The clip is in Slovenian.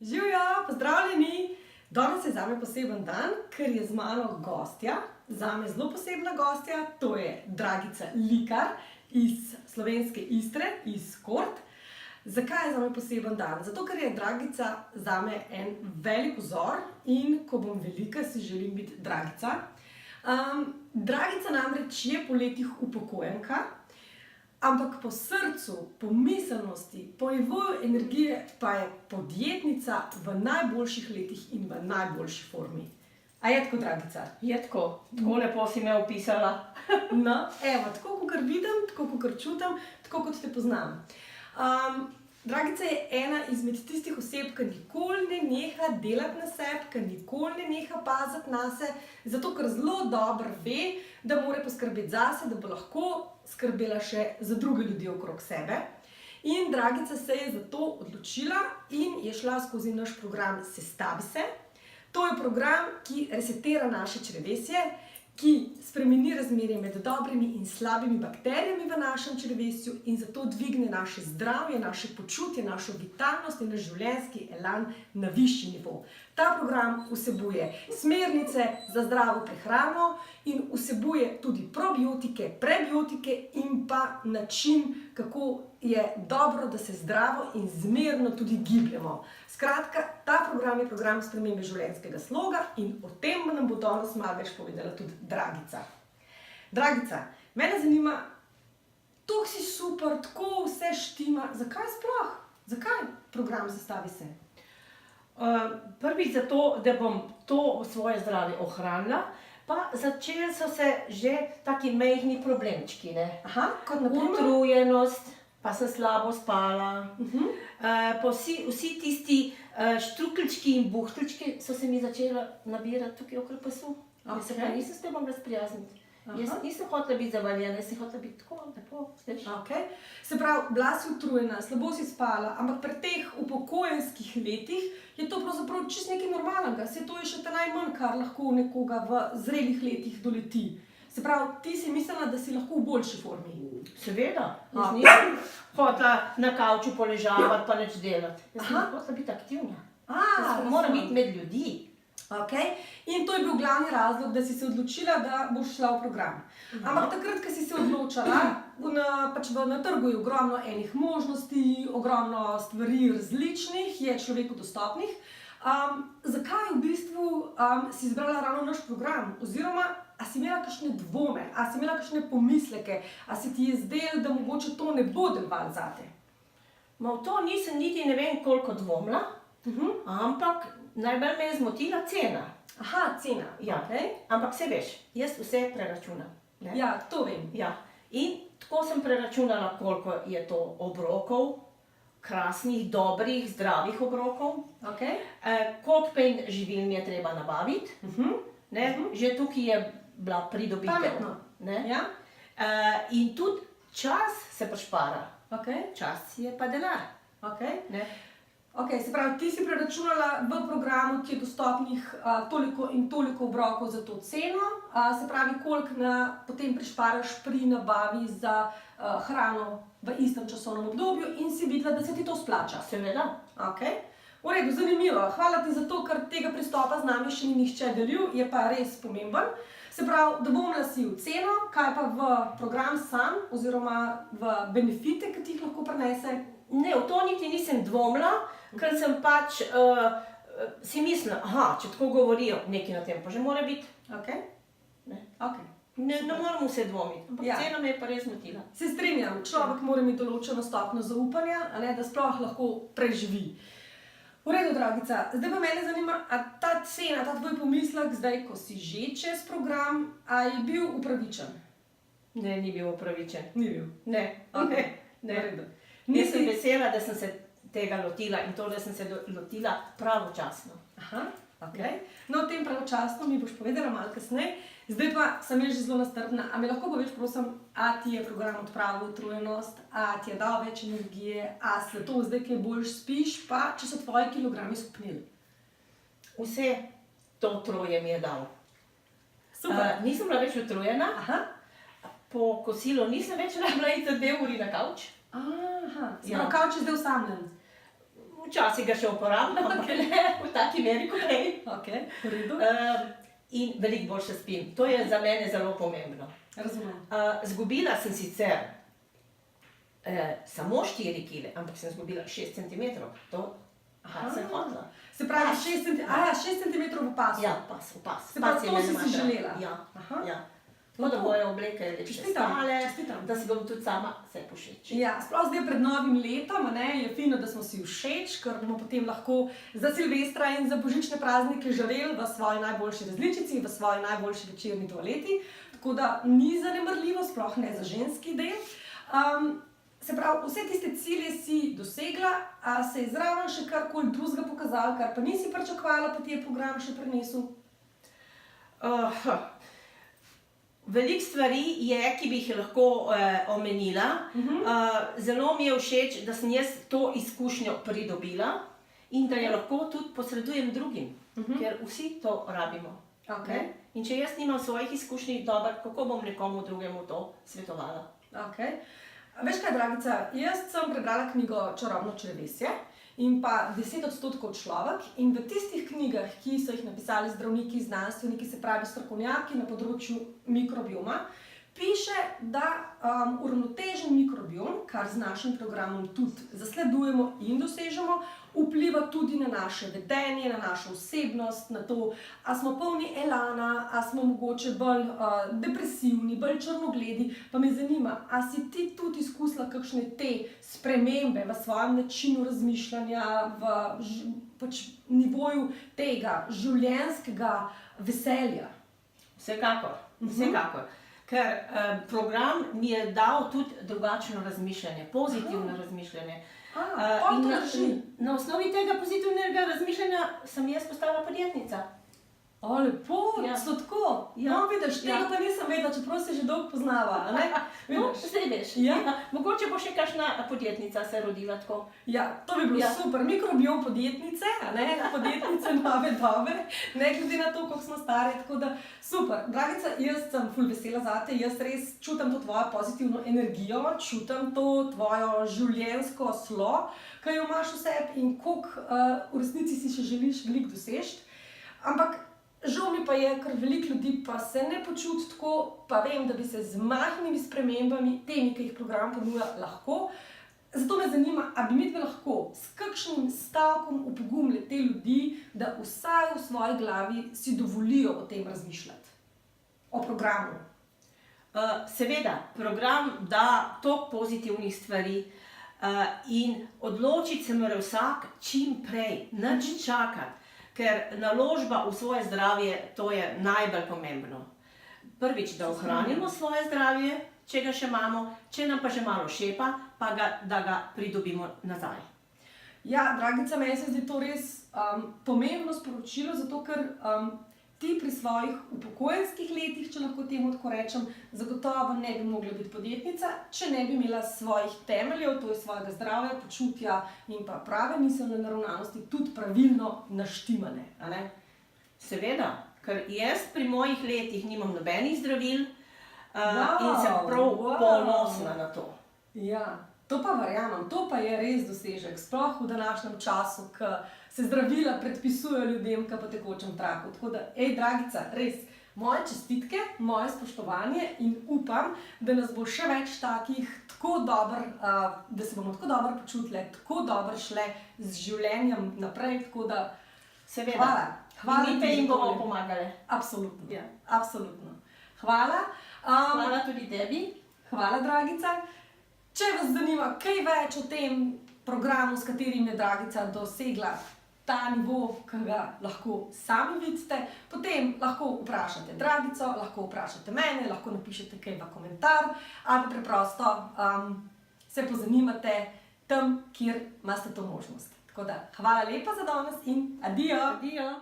Živjo, pozdravljeni! Danes je zame poseben dan, ker je z mano gostja, zame zelo posebna gostja, to je Dragica Likar iz slovenske Istre, iz Kort. Zakaj je zame poseben dan? Zato, ker je Dragica zame en velik vzor in ko bom velika, si želim biti Dragica. Dragica namreč je po letih upokojenka, ampak po srcu, po miselnosti, po nivoju energije pa je podjetnica v najboljših letih in v najboljši formi. A je tako, Dragica? Je tako, tako lepo si me opisala. No, evo, tako kot vidim, tako kot čutim, tako kot te poznam. Dragica je ena izmed tistih oseb, ki nikoli ne neha delati na sebi, ki nikoli ne neha paziti nase, zato ker zelo dobro ve, da mora poskrbeti zase, da bo lahko skrbela še za druge ljudi okrog sebe. In Dragica se je zato odločila in je šla skozi naš program Sestavi se. To je program, ki resetira naše črevesje, ki spremeni razmerje med dobrimi in slabimi bakterijami v našem črevesju in zato dvigne naše zdravje, naše počutje, našo vitalnost in naš življenjski elan na višji nivo. Ta program vsebuje smernice za zdravo prehrano in vsebuje tudi probiotike, prebiotike in pa način, kako je dobro, da se zdravo in zmerno tudi gibljemo. Skratka, ta program je program spremembe življenjskega sloga in o tem nam bo danes malo več povedala tudi Dragica. Dragica, mene zanima, tako si super, tako vse štima, zakaj sploh? Zakaj program Sestavi se? Prvič zato, da bom to svoje zdravje ohranila, pa začeli so se že taki majhni problemčki, ne? Aha, kot na primer? Utrujenost, pa sem slabo spala, pa vsi tisti štrukeljčki in buhteljčki so se mi začeli nabirati tukaj okrog pasu. Jaz se pa nisem s tebom razprijazniti. Jaz nisem hotela biti zavaljena, jaz sem hotela biti tako lepo, veš. Se pravi, bila si utrujena, slabo si spala, ampak pri teh upokojenskih letih je to pravzaprav čisto nekaj normalnega. Saj to je še najmanj, kar lahko nekoga v zrelih letih doleti. Se pravi, ti si mislila, da si lahko v boljši formi. Seveda, jaz nisem hotela na kavču poležavati pa nič delati. Jaz sem hotela biti aktivna. Jaz moram biti med ljudi. In to je bil glavni razlog, da si se odločila, da boš šla v program. Ampak takrat, ko si se odločila, na trgu je ogromno enih možnosti, ogromno stvari različnih, je človeku dostopnih. Zakaj v bistvu si izbrala ravno naš program? Oziroma, a si imela kakšne dvome, a si imela kakšne pomisleke, a se ti je zdelo, da mogoče to ne bo delovalo zate? V to nisem niti ne vem koliko dvomila, ampak najbolj me je zmotila cena. Aha, cena. Ja, ampak saj veš, jaz vse preračunam. Ja, to vem. Ja, in tako sem preračunala, koliko je to obrokov, krasnih, dobrih, zdravih obrokov, koliko pa živil mi je treba nabaviti, že tukaj je bila pridobitev. Pametno. In tudi čas se prišpara. Čas je pa denar. Se pravi, ti si preračunala v programu, ki je dostopnih toliko in toliko obrokov za to ceno, se pravi, koliko potem prišparaš pri nabavi za hrano v istem časovnem obdobju in si videla, da se ti to splača. Seveda. V redu, zanimivo. Hvala ti za to, ker tega pristopa z nami še ni nihče delil, je pa res pomemben. Se pravi, da bomo si v ceno, kaj pa v program sam oziroma v benefite, ki ti jih lahko prinese? Ne, v to niti nisem dvomila, ker sem pač si mislila, če tako govorijo, nekaj na tem pa že mora biti. Ne moram vse dvomiti, ampak cena me je pa res zmotila. Se strinjam, človek mora imeti določeno stopnjo zaupanja, da sploh lahko preživi. V redu, Dragica, zdaj pa mene zanima, a ta cena, ta tvoj pomislek zdaj, ko si že čez program, a je bil upravičen? Ne, ni bil upravičen. Ni bil? Ne. V redu. Nisem vesela, da sem se tega lotila in to, da sem se lotila pravočasno. No, o tem pravočasno mi boš povedala malo kasneje. Zdaj pa sem že zelo nestrpna. A mi lahko poveš, prosim, a ti je program odpravil utrujenost, a ti je dal več energije, a se to zdaj kaj bolj spiš, pa če so tvoji kilogrami skupnili? Vse to troje mi je dal. Super. Nisem bila več utrujena, po kosilu nisem več rabila iti 2 uri na kavč. Kavč je zdaj osamljen? Včasih ga še uporabljam, ampak ne v taki meri kot prej. Ok, v redu. In veliko bolj še spim. To je za mene zelo pomembno. Razumem. Zgubila sem sicer samo 4 kg, ampak sem zgubila 6 cm. To sem hotela. Se pravi, 6 cm v pasu. Ja, pas, v pas. Se pravi, Pas je to mene si si matrala. želela. Ja, Aha. ja. Tako da moje obleke lepše Čestitam, stale, čestitam. da si bom tudi sama se povšeči. Ja, sploh zdaj pred novim letom, je fino, da smo si všeč, ker bomo potem lahko za Silvestra in za božične praznike žareli v svoji najboljši različici, v svoji najboljši večerni toaleti. Tako da ni zanemarljivo, sploh ne za ženski del. Se pravi, vse tiste cilje si dosegla, a se je zraven še karkoli drugega pokazalo, kar pa nisi pričakovala, pa ti je program še prinesel? Veliko stvari je, ki bi jih lahko omenila. Zelo mi je všeč, da sem jaz to izkušnjo pridobila in da jo lahko tudi posredujem drugim, ker vsi to rabimo. Okay. In če jaz nimam svojih izkušnji, dobro, kako bom nekomu drugemu to svetovala? Okay. Veš kaj, Dragica, jaz sem prebrala knjigo Čarobno črevesje in pa 10% človek, in v tistih knjigah, ki so jih napisali zdravniki, znanstveniki, se pravi strokovnjaki na področju mikrobioma, piše, da uravnotežen mikrobiom, kar z našim programom tudi zasledujemo in dosežemo, vpliva tudi na naše vedenje, na našo osebnost, na to, a smo polni elana, a smo mogoče bolj depresivni, bolj črnogledi. Pa me zanima, a si ti tudi izkusila kakšne te spremembe v svojem načinu razmišljanja, v nivoju tega življenjskega veselja? Vsekakor, vsekakor. Ker program mi je dal tudi drugačno razmišljanje, pozitivno razmišljanje. Na osnovi tega pozitivnega razmišljanja sem jaz postala podjetnica. Lepo, sladko. No, vidiš, tega pa nisem vedela, čeprav se že dolgo poznava. No, zdaj veš. Mogoče bo še kakšna podjetnica se rodila tako. Ja, to bi bilo super. Mikrobiom podjetnice, podjetnice nove dobe, ne glede na to, koliko smo stare, tako da super. Dragica, jaz sem ful vesela zate, jaz res čutim to tvojo pozitivno energijo, čutim to tvojo življenjsko slo, ki jo imaš v sebi in koliko v resnici si še želiš veliko doseči. Ampak žal mi pa je, ker veliko ljudi pa se ne počuti tako, pa vem, da bi se z majhnimi spremembami, temi, ki jih program ponuja, lahko. Zato me zanima, a bi midve lahko s kakšnim stavkom opogumili te ljudi, da vsaj v svoji glavi si dovolijo o tem razmišljati. O programu. Seveda, program da toliko pozitivnih stvari in odločiti se mora vsak čim prej, nič čakati. Ker naložba v svoje zdravje, to je najbolj pomembno. Prvič, da ohranimo svoje zdravje, če ga še imamo, če nam pa že malo šepa, pa da ga pridobimo nazaj. Ja, Dragica, meni se zdi to res pomembno sporočilo, zato ker ti pri svojih upokojenskih letih, če lahko temu tako rečem, zagotovo ne bi mogla biti podjetnica, če ne bi imela svojih temeljev, to je svojega zdravja, počutja in pa prave miselne naravnanosti tudi pravilno naštimane. Seveda, ker jaz pri mojih letih nimam nobenih zdravil in sem prav ponosna na to. Ja, to pa verjamem, to pa je res dosežek, sploh v današnjem času, ko se zdravila predpisujejo ljudem, ki po tekočem traku. Tako da, Dragica, res, moje čestitke, moje spoštovanje in upam, da nas bo še več takih tako dobro, da se bomo tako dobro počutile, tako dobro šle z življenjem naprej, tako da seveda. Hvala. In mi jim bomo pomagali. Absolutno, absolutno. Hvala. Hvala tudi tebi. Hvala, Dragica. Če vas zanima kaj več o tem programu, s katerim je Dragica dosegla ta nivo, ki ga lahko sami vidite, potem lahko vprašate Dragico, lahko vprašate mene, lahko napišete kaj v komentar ali preprosto se pozanimate tam, kjer imate to možnost. Tako da, hvala lepa za danes in adijo!